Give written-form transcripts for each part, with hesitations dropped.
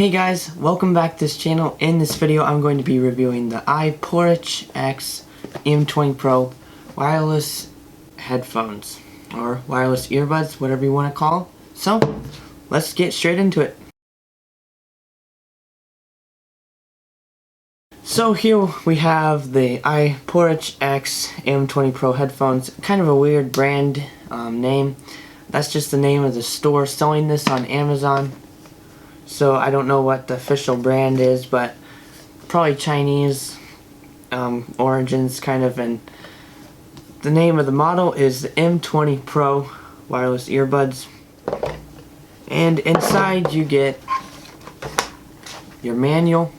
Hey guys, welcome back to this channel. In this video I'm going to be reviewing the Iporachx M-20 Pro wireless headphones, or wireless earbuds, whatever you want to call. So, let's get straight into it. So here we have the Iporachx M-20 Pro headphones, kind of a weird brand name. That's just the name of the store selling this on Amazon. So I don't know what the official brand is, but probably Chinese origins kind of, and the name of the model is the M-20 Pro wireless earbuds. And inside you get your manual.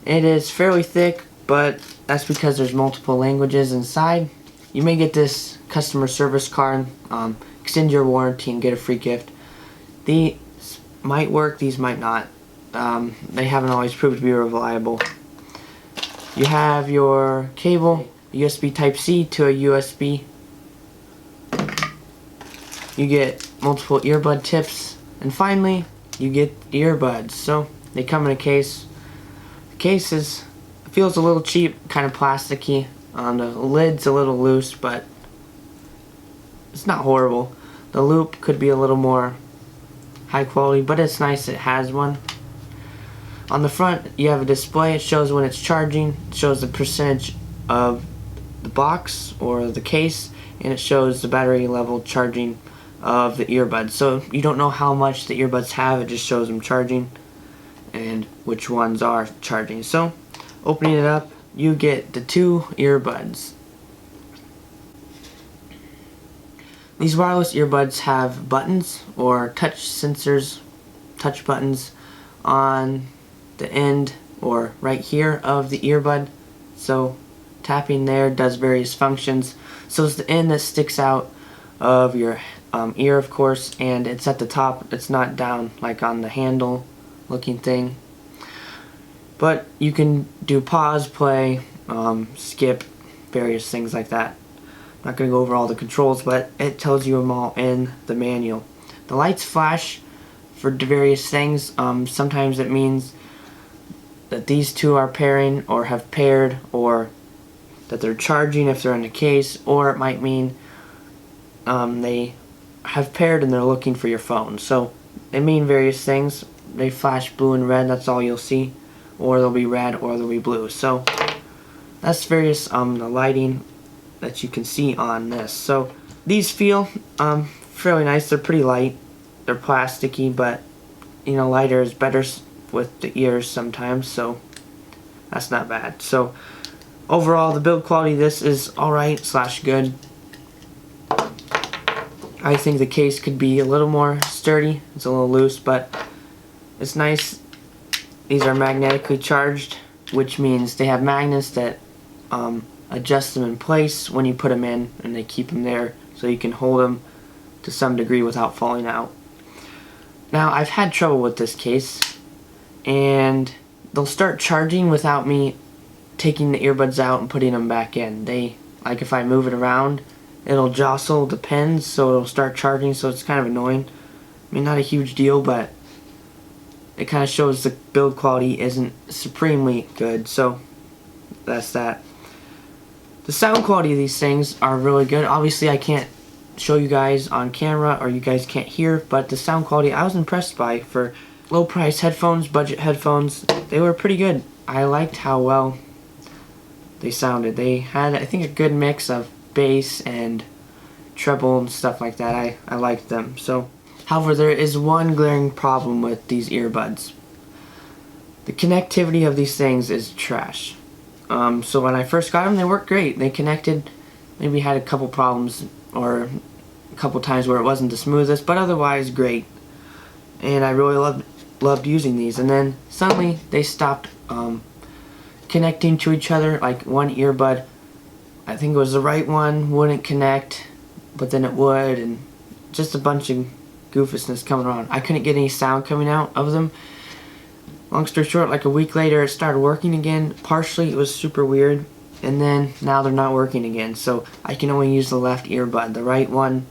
It is fairly thick, but that's because there's multiple languages inside. You may get this customer service card, extend your warranty and get a free gift. These might work, these might not. They haven't always proved to be reliable. You have your cable, USB Type-C to a USB. You get multiple earbud tips, and finally you get earbuds. So they come in a case. The case feels a little cheap, kind of plasticky. The lid's a little loose, but it's not horrible. The loop could be a little more high quality, but it's nice it has one. On the front you have a display. It shows when it's charging, it shows the percentage of the box or the case, and it shows the battery level charging of the earbuds. So you don't know how much the earbuds have, it just shows them charging and which ones are charging. So opening it up, you get the two earbuds. These wireless earbuds have buttons or touch sensors, touch buttons on the end or right here of the earbud. So tapping there does various functions. So it's the end that sticks out of your ear, of course, and it's at the top. It's not down like on the handle looking thing. But you can do pause, play, skip, various things like that. I'm not going to go over all the controls, but it tells you them all in the manual. The lights flash for various things. Sometimes it means that these two are pairing or have paired, or that they're charging if they're in the case, or it might mean they have paired and they're looking for your phone. So they mean various things. They flash blue and red, that's all you'll see, or they'll be red or they'll be blue. So that's various the lighting that you can see on this. So these feel fairly nice. They're pretty light. They're plasticky, but you know, lighter is better with the ears sometimes, so that's not bad. So overall, the build quality of this is alright / good. I think the case could be a little more sturdy. It's a little loose, but it's nice. These are magnetically charged, which means they have magnets that adjust them in place when you put them in, and they keep them there so you can hold them to some degree without falling out. Now, I've had trouble with this case, and they'll start charging without me taking the earbuds out and putting them back in. Like if I move it around, it'll jostle the pins, so it'll start charging, so it's kind of annoying. I mean, not a huge deal, but it kind of shows the build quality isn't supremely good, so that's that. The sound quality of these things are really good. Obviously I can't show you guys on camera, or you guys can't hear, but the sound quality I was impressed by. For low price headphones, budget headphones, they were pretty good. I liked how well they sounded. They had, I think, a good mix of bass and treble and stuff like that. I liked them. So, however, there is one glaring problem with these earbuds. The connectivity of these things is trash. So when I first got them, they worked great. They connected. Maybe had a couple problems or a couple times where it wasn't the smoothest, but otherwise great. And I really loved using these. And then suddenly they stopped connecting to each other. Like one earbud, I think it was the right one, wouldn't connect, but then it would, and just a bunch of goofusness coming around. I couldn't get any sound coming out of them. Long story short, like a week later it started working again. Partially it was super weird, and then now they're not working again. So I can only use the left earbud. The right one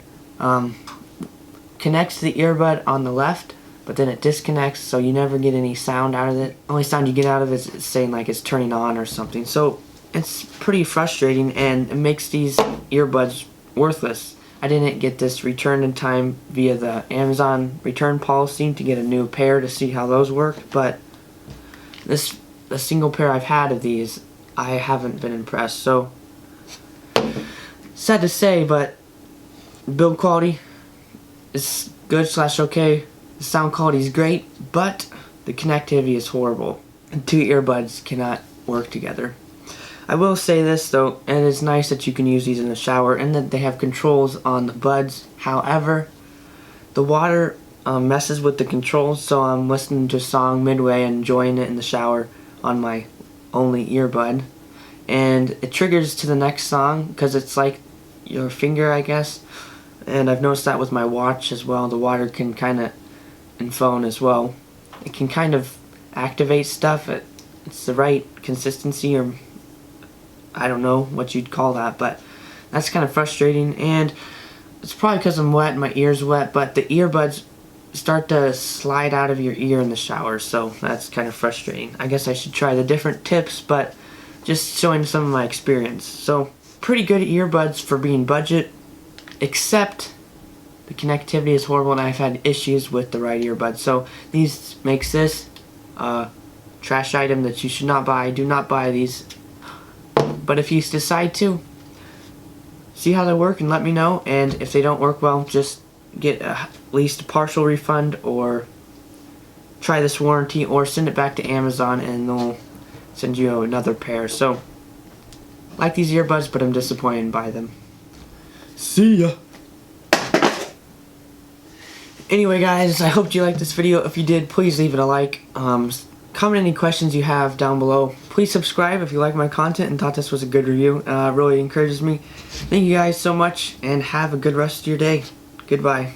connects to the earbud on the left, but then it disconnects, so you never get any sound out of it. Only sound you get out of it is saying like it's turning on or something. So it's pretty frustrating, and it makes these earbuds worthless. I didn't get this returned in time via the Amazon return policy to get a new pair to see how those work, but the single pair I've had of these, I haven't been impressed. So sad to say, but build quality is good / okay. The sound quality is great, but the connectivity is horrible. And two earbuds cannot work together. I will say this though, it is nice that you can use these in the shower and that they have controls on the buds. However, the water messes with the controls, so I'm listening to a song midway and enjoying it in the shower on my only earbud, and it triggers to the next song because it's like your finger, I guess. And I've noticed that with my watch as well. The water can kind of, and phone as well, it can kind of activate stuff. It's the right consistency, or I don't know what you'd call that, but that's kind of frustrating. And it's probably because I'm wet and my ear's wet, but the earbuds start to slide out of your ear in the shower, so that's kind of frustrating. I guess I should try the different tips, but just showing some of my experience. So pretty good earbuds for being budget, except the connectivity is horrible and I've had issues with the right earbuds. So these makes this a trash item that you should not buy. Do not buy these. But if you decide to, see how they work and let me know. And if they don't work well, just get at least a partial refund, or try this warranty, or send it back to Amazon and they'll send you another pair. So, like these earbuds, but I'm disappointed by them. See ya! Anyway guys, I hope you liked this video. If you did, please leave it a like. Comment any questions you have down below. Please subscribe if you like my content and thought this was a good review. It really encourages me. Thank you guys so much, and have a good rest of your day. Goodbye.